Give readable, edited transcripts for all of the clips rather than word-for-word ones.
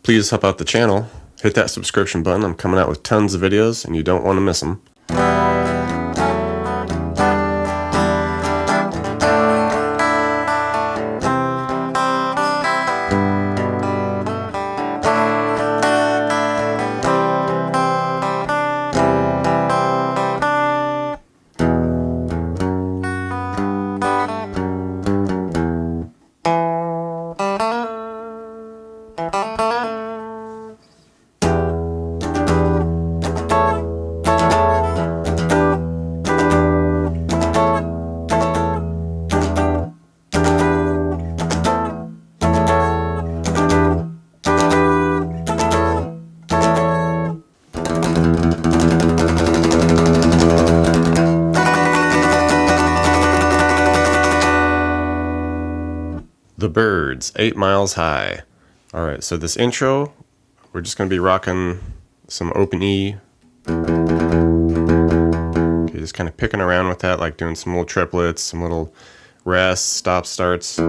please help out the channel. Hit that subscription button. I'm coming out with tons of videos and you don't want to miss them. The Byrds, 8 Miles High. Alright, so this intro, we're just going to be rocking some open E. Okay, just kind of picking around with that, like doing some little triplets, some little rests, stop starts.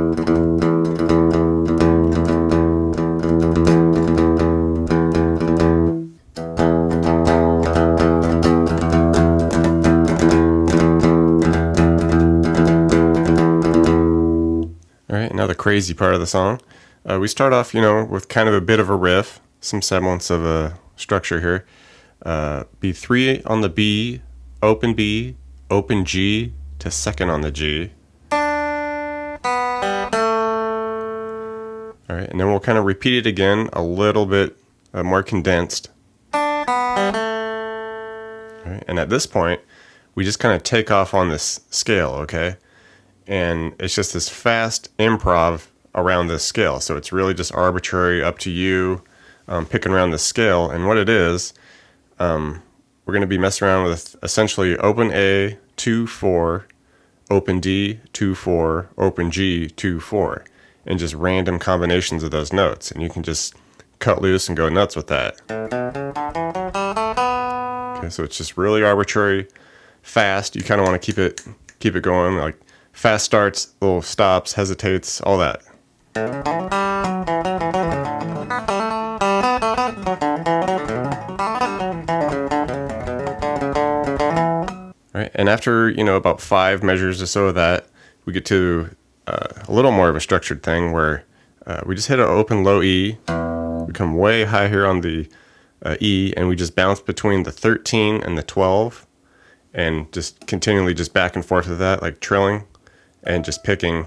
Now the crazy part of the song. We start off, with kind of a bit of a riff, some semblance of a structure here. B3 on the B, open G to second on the G. All right, and then we'll kind of repeat it again, a little bit more condensed. All right, and at this point, we just kind of take off on this scale, okay? And it's just this fast improv around this scale. So it's really just arbitrary, up to you, picking around this scale. And what it is, we're going to be messing around with essentially open A, 2, 4, open D, 2, 4, open G, 2, 4, and just random combinations of those notes. And you can just cut loose and go nuts with that. Okay, so it's just really arbitrary, fast. You kind of want to keep it going, like fast starts, little stops, hesitates, all that. All right, and after, about 5 measures or so of that, we get to a little more of a structured thing where we just hit an open low E, we come way high here on the E, and we just bounce between the 13 and the 12, and just continually just back and forth with that, like trilling. And just picking.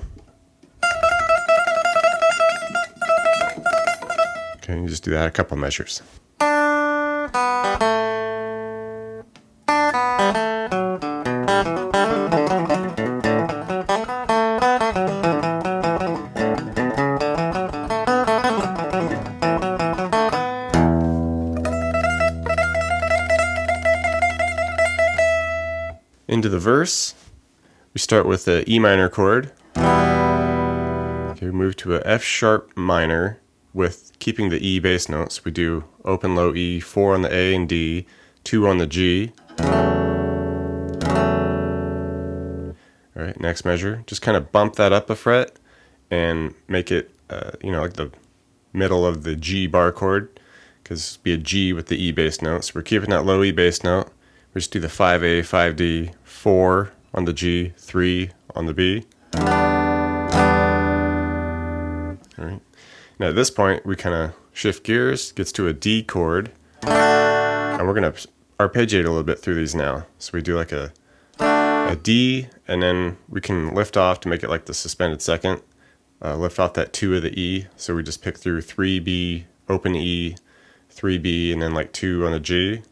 Okay, you just do that a couple measures. Into the verse. We start with the E minor chord. Okay, we move to a F sharp minor with keeping the E bass notes. We do open low E, 4 on the A and D, 2 on the G. All right, next measure. Just kind of bump that up a fret and make it, like the middle of the G bar chord, because it'd be a G with the E bass note. So we're keeping that low E bass note. We just do the 5A, 5D, 4 on the G, 3 on the B. All right. Now at this point, we kind of shift gears, gets to a D chord, and we're going to arpeggiate a little bit through these now. So we do like a D, and then we can lift off to make it like the suspended second. Lift off that 2 of the E, so we just pick through 3B, open E, 3B, and then like 2 on the G.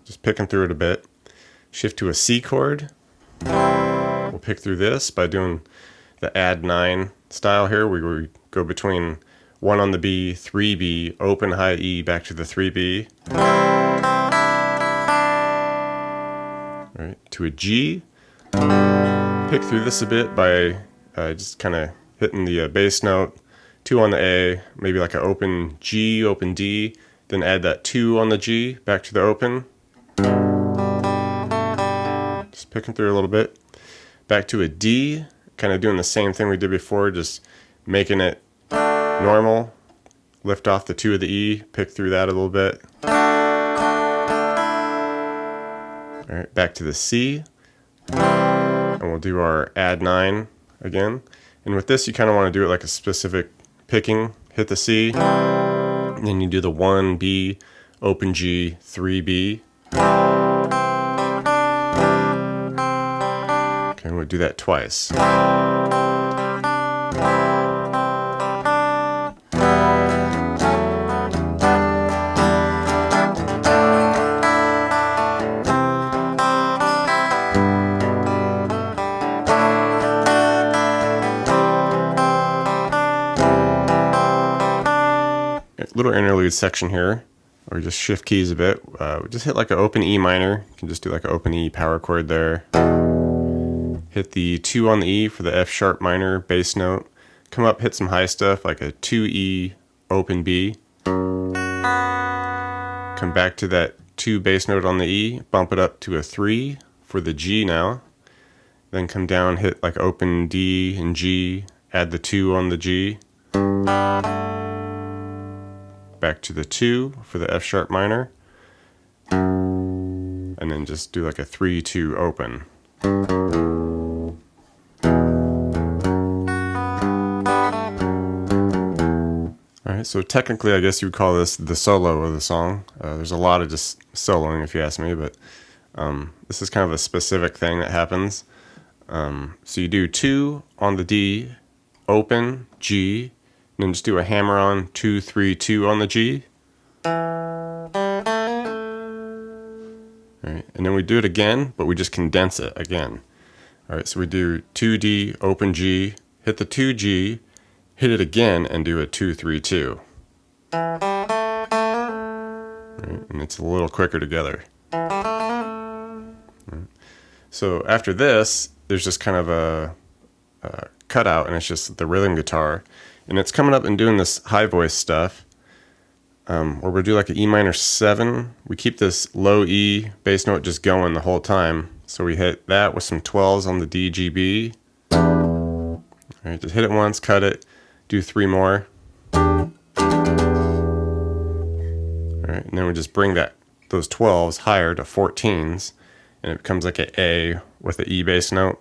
Just picking through it a bit. Shift to a C chord. We'll pick through this by doing the add 9 style here. We go between 1 on the B, 3B, open high E, back to the 3B. All right, to a G. Pick through this a bit by just kind of hitting the bass note. 2 on the A, maybe like an open G, open D. Then add that 2 on the G, back to the open. Just picking through a little bit. Back to a D, kind of doing the same thing we did before, just making it normal, lift off the 2 of the E, pick through that a little bit. All right, back to the C, and we'll do our add 9 again. And with this, you kind of want to do it like a specific picking. Hit the C, and then you do the 1 B, open G, 3 B. Okay, we'll do that twice. Little interlude section here, or just shift keys a bit. We just hit like an open E minor. You can just do like an open E power chord there. Hit the 2 on the E for the F sharp minor bass note. Come up, hit some high stuff like a 2E open B. Come back to that 2 bass note on the E, bump it up to a 3 for the G now. Then come down, hit like open D and G, add the 2 on the G. Back to the 2 for the F sharp minor, and then just do like a 3-2 open. Alright, so technically I guess you would call this the solo of the song. There's a lot of just soloing if you ask me, but this is kind of a specific thing that happens. So you do 2 on the D, open, G, and then just do a hammer on 2, 3, 2 on the G. Alright, and then we do it again, but we just condense it again. Alright, so we do 2D, open G, hit the 2G, hit it again, and do a 2, 3, 2. Alright, and it's a little quicker together. Alright. So after this, there's just kind of a cutout, and it's just the rhythm guitar. And it's coming up and doing this high voice stuff, where we'll do like an E minor 7. We keep this low E bass note just going the whole time. So we hit that with some 12s on the D, G, B. All right, just hit it once, cut it, do 3 more. All right, and then we just bring those 12s higher to 14s, and it becomes like an A with an E bass note.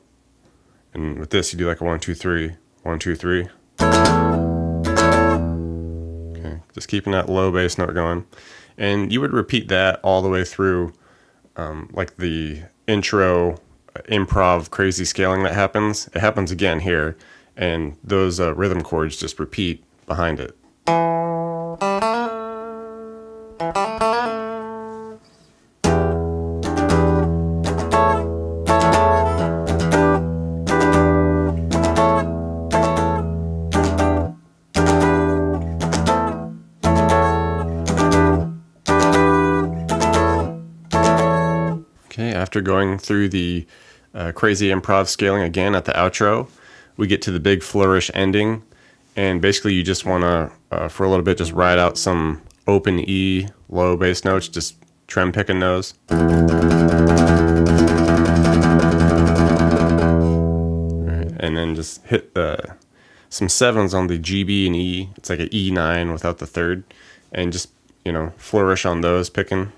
And with this, you do like a 1, 2, 3, 1, 2, 3. Okay, just keeping that low bass note going. And you would repeat that all the way through, like the intro improv crazy scaling that happens. It happens again here, and those rhythm chords just repeat behind it. Okay, after going through the crazy improv scaling again at the outro, we get to the big flourish ending, and basically you just want to, for a little bit, just ride out some open E low bass notes, just trem picking those. Right, and then just hit some 7s on the G, B, and E. It's like an E9 without the 3rd, and just, flourish on those, picking.